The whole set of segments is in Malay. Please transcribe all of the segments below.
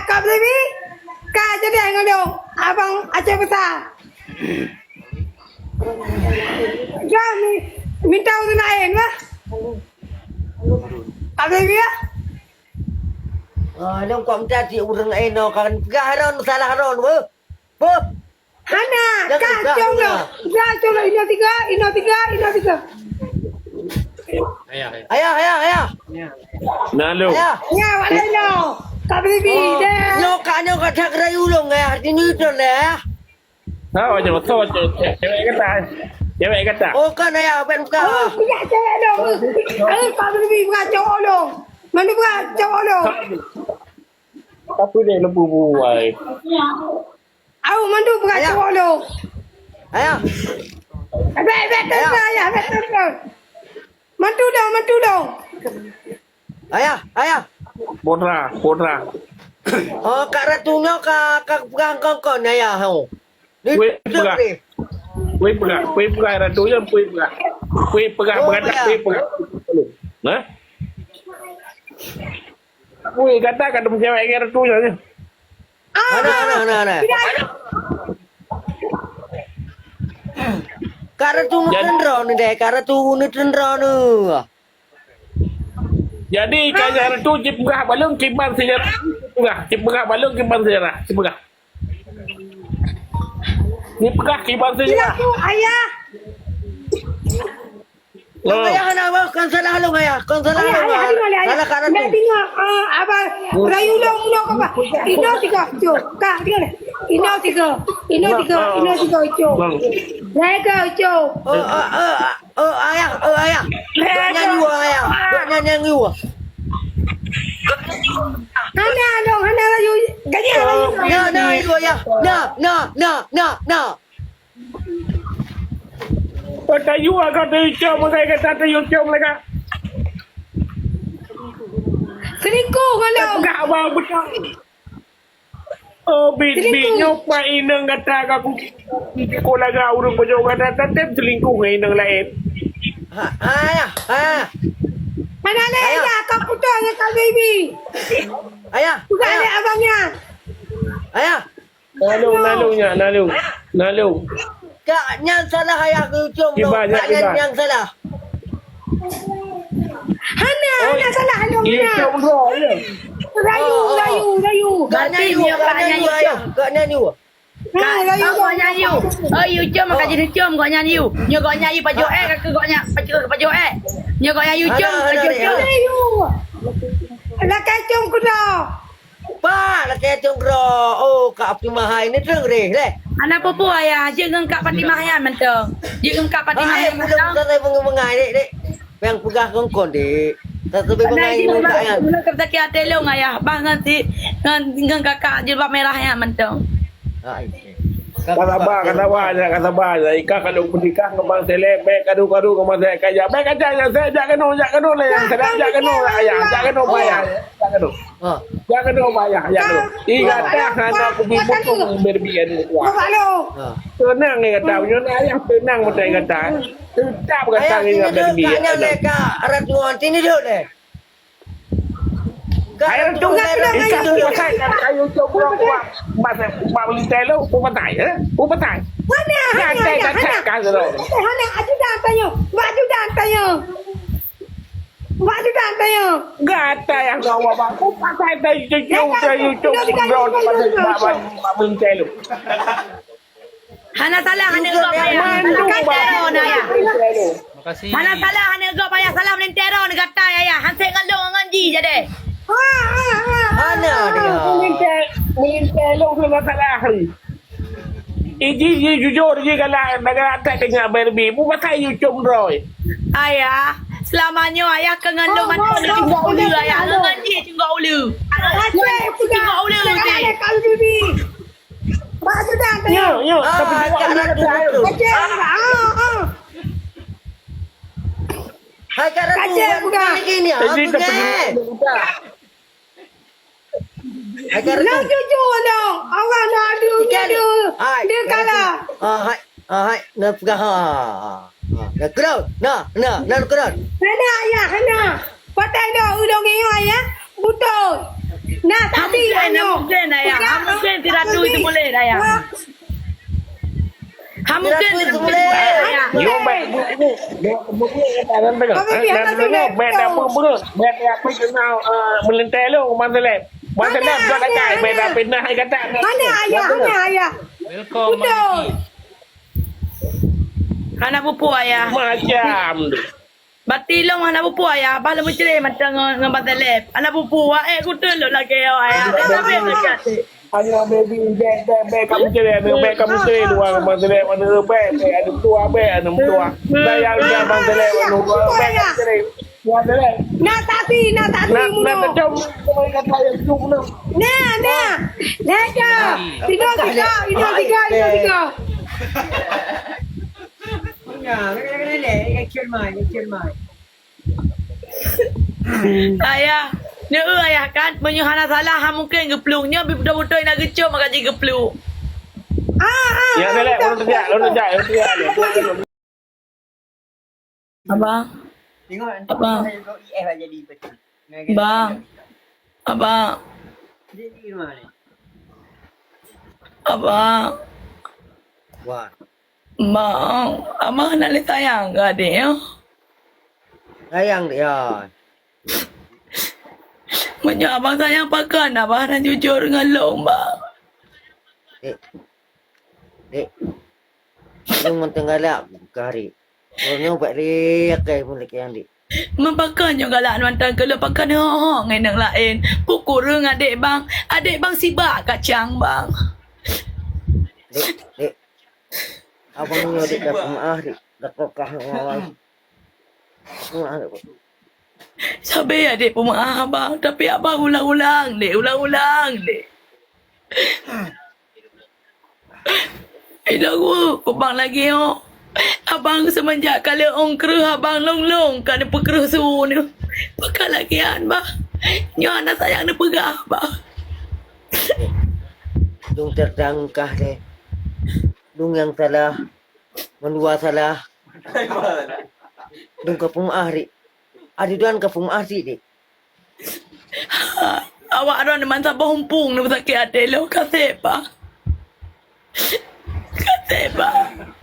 Kak Baby. Kak jadi yang dong. Abang Aceh besar. Kak minta untuk naik lah. Kak Baby ya. Nông quảng cha chịu rừng ấy nó còn gà ron salah ron bơ Hana, Jangan Kak buka, Jom Hana. dong. Kak Jom dong. Ino tiga. ayah Nalu. ayah Ya, mana ino? Kak Baby deh. nó cả thằng rayu luôn nghe đi như rồi nè Tahu aja betul cewek kata. Cewek kata. ô cái này à bên cả Punya cewek dong. Kak Baby bukan cowok dong. Mana bukan cowok dong. Tapi dia lembu buai. Aku mandu bukan Ayah. cowok dong. ayah Betul ya, betul. Mantu dong. ayah Podra. cả ratunya cả gang con này à không đi Wih, trước buka. đi Kue pegang ratunya kue pegang. Kue pegang Oh, berkata ya. kue pegang. Nah. Kue kata kadang cewek yang ratunya aja. này cả ratu nó trên rò này để cả ratu nó trên rò nữa Jadi kayak ratu cip pegang balung kiban sejarah. Cip pegang balung kiban sejarah. Cip pegang. Cip pegang kiban Bila sejarah. tu ayah. Oh. ayah kenapa kan salah lu ayah kan salah lu Ayah dengar ayah. salah cả Nak ratu dengar abang rayu dong apa? Ino tiga, cu. Kak dengar. Ino tiga, cu. Mereka cu. ayah gak nyanyi ayah gak nyanyi Hana dong, Hana rayu. Gaji rayu. nah itu ayah nah Tayu agak tayu cium mereka kata tayu cium mereka. Selingkuh kan dong. Enggak mau betul. Oh, bibi nyoba inang kata aku sekolah gak urung bojo kata tetep selingkuh inang lain. ayah Mana ada ayah? Kau putus dengan Kak Baby. ayah Bukan ada abangnya. ayah Nalu. Kak yang salah ayah ke cium Kibar, kak kibar. yang salah Hana salah Dia Hana. cium roh je. Rayu. gak nyanyi ayah gak nyanyi Rayu. Gọi nhà yêu. Yêu chôm mà cái gì thì chôm gọi nhà yêu. Nhờ gọi nhà yêu bà chỗ e cái gọi nhà bà chỗ e. Nhờ gọi nhà yêu chôm bà chỗ chôm. Rayu. Lah kacung kuda. ba là cái cium ro oh kak Abdi Mahai ini terus deh Anak popo ayah, jangan kak pati mahayan menteng. Jangan kak pati mahayan belum menteng. selesai mengai dek yang pegang kongkon dek tapi mengai ini kak yang Mula kerja kia telong ayah, bang nanti dengan kakak jilbab merahnya menteng. Kata bah aja. Ika kalau menikah ke bang selebek kadu ke bang saya kaya. Baik aja ya saya jangan no lah yang saya jangan no ayah, jangan no bayar. Jangan no bayar ya no. Ika dah hana aku bibut tu berbian kuat. Halo. Tenang ni kata, punya ayah tenang macam kata. Tetap kata ni ayah dengan sini berbian. kak mereka ratuan sini dulu deh Ayah tu ikan tu pakai kan kayu coba kuat. Mak beli telo, pun patai, pun patai. Hana. Kan tu. Hana aju dah tanya. Maju dah tanya. Gata yang kau bawa, pun pakai kayu coba ron mak beli telo. Hana salah hana gak payah. Salah tero na ayah. Makasih. Hana salah hana gak payah salah menentero ni kata ayah. Hansel ngalung ngaji jadi. mana dia Beli telo tu masalah ni. Iji jujur je kalau negara tak dengan berbi, pun pakai YouTube roy. Ayah, selamanya ayah kengandung mantap cunggu ulu ayah. Ngaji cunggu ulu. Cunggu ulu je. Kak Baby. Maju dah tanya. Yo, tapi kak ratu itu hai kak ratu Kacau bukan? gini ya Jadi tak hai kak Nak ratu jujur dong. Orang dah ada. Dia kalah. hai nak pegang nak kerut nak kerut Hana ayah, Hana. Patai dah udang ayah. Betul. Nah, tapi Mungkin ayah. Mungkin tidak tu itu boleh ayah. Mungkin itu boleh ayah. Yo bet buku katakan tengah. Dan tengah bet apa pun. Bet apa kenal melentai lu mantelep. Mantelep dah dekat bet apa nah kata. Mana ayah? Welcome, Betul. Anak pupu ayah. Macam tu. Batilong anak pupu ayah. Bala menceri macam dengan batalep. Anak pupu aku telur lagi ayah. Tapi dekat. Ayah baby bet kamu cerai bet kamu cerai dua mantelep mana bet ada tua bet ada tua. Saya dah mantelep anu bet cerai. Mantelep. Nah, tapi Nak muno. macam kata yang tu pun. Nah. Lega. Ino tiga. Ayah. Dia ayah kan. Menyuhana salah. Mungkin geplungnya. Betul-betul nak gecum. Maka jadi geplung. Ya telep orang terjak. Abang. Tengok Abang. IF jadi betul. Bang. Abang. Jadi mana? Abang. Wah. Bang. Abang nak lihat tayang ke adik ya? Sayang dia. Banyak abang sayang pakan. Abang nak jujur dengan long bang. Dek. Yang mentenggalak kari. Orang buat dia kai pun lagi yang dik. Mempakan yang galak mantan kalau pakan ngai nang lain. Pukul adik bang. Adik bang sibak kacang bang. Dek. Abang ni dik dah maaf dik. Dah kokah awal. Sabar adik pemaaf abang. Tapi abang ulang-ulang dek. Dah aku bang lagi yo. Abang semenjak kala ongkruh abang long-long kan pekruh su ni. Pakai lagian bang. Nyo anak sayang ni pegah bang. Dung terdangkah deh. Dung yang salah. Mendua salah. Dung kapung ahri. Adiduan kapung ahri dik. Awak ada mantap bompung ni sakit hati lo kasih bang. Kasih bang.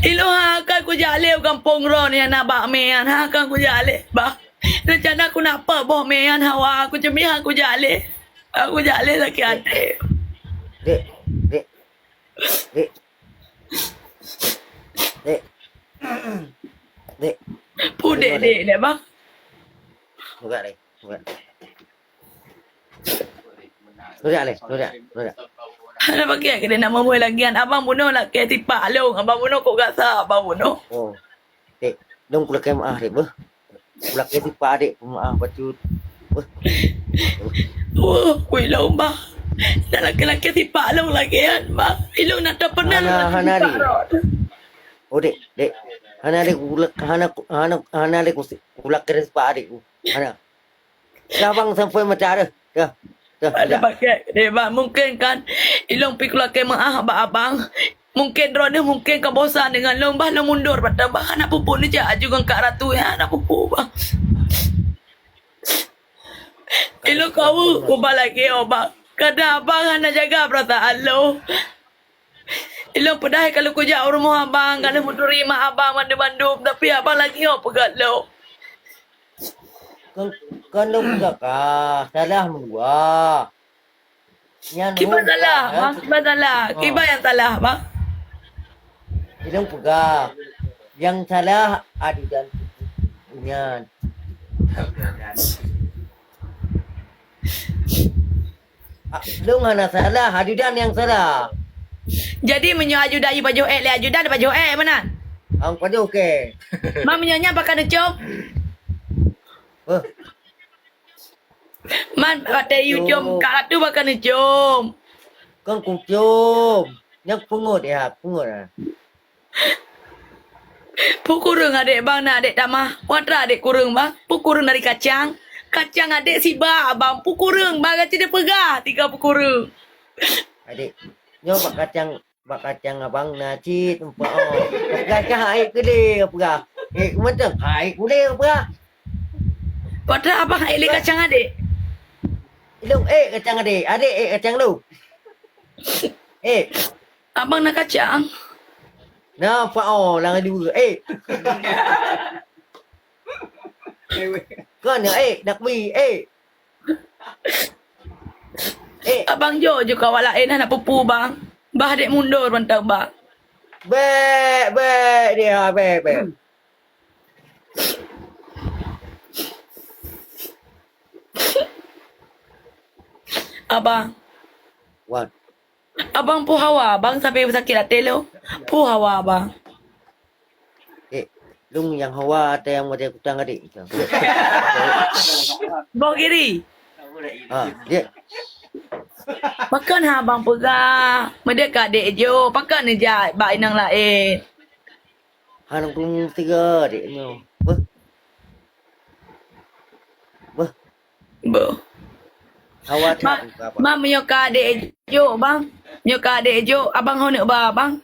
Ilo akan ku jale kampung ron yang nak bak mean akan ku jale bah. Rencana aku nak apa boh mean hawa aku cemih aku jale. Aku jale sakit hati. Dek. Pudek dek bang. Buka deh. Sudah. Ada pakai ke dia nak membuat lagian abang bunuh nak ke tipak long abang bunuh kok gasa abang bunuh. Oh. Dek, dong pula kai maaf dek beh. Pula kai tipa dek maaf bacut. Wah, kui long bang. Nak laki-laki tipak long lagian bang. Ilong nak tak pernah Hana di. Oh dek. Hana dek hana dek ulak kai tipa dek. Hana. Sabang sampai macam ada. Ada pakai dia bang. Mungkin kan ilong pi keluar ke maaf abang. Mungkin Rona mungkin kau bosan dengan long bah long mundur pada bang anak pupu ni je juga Kak Ratu ya anak pupu bang. Ilong kau kubah lagi oh bang. Kadang abang nak jaga perasaan lo. Ilong pedai kalau kau jauh rumah abang kalau mau terima abang mandu-mandu tapi abang lagi oh pegat lo. Kan lo buka kah? Salah mendua. Kibar salah bang. Kibar salah. Kibar yang salah bang. Ilong pegang. Yang salah adi dan punya. Lu mana salah? Ajudan yang salah. Jadi menyo ajudan you baju le ajudan ada baju mana? Ang pada okey. Mam menyonya pakai necom. Man kata you jom Kak Ratu pakai necom. Kan kucum. Yang pungut ya, pungut ah. Pukurung adik bang nak adik tamah. Watra adik kurung bang. Pukurung dari kacang. Kacang adik siba abang. Pukurung bang kacang dia pegah. 3 pukurung. Adik. Nyoba kacang abang nasi tempat oh. Kacang air gede apa? Macam air gede apa? Watra abang adik kacang adik. lu kacang adik kacang lu. Abang nak kacang. Nampak lang dua. Kau ni nak mi Abang Jo juga awak lain nak pupu bang. Bah dek mundur bantau bang. Be dia be. Abang. What? Abang pu hawa bang sampai sakit hati lo. Pu hawa bang. Lung yang hawa atau yang macam kutang adik. Bang kiri. Dia Pakan ha abang pegah. Mereka dek Jo. Pakan ni jat bak inang lain. hanong tung tiga adik ni. Bo. Hawa tak apa. Mam menyoka dek Jo bang. Menyoka dek Jo. Abang hau nak ba bang.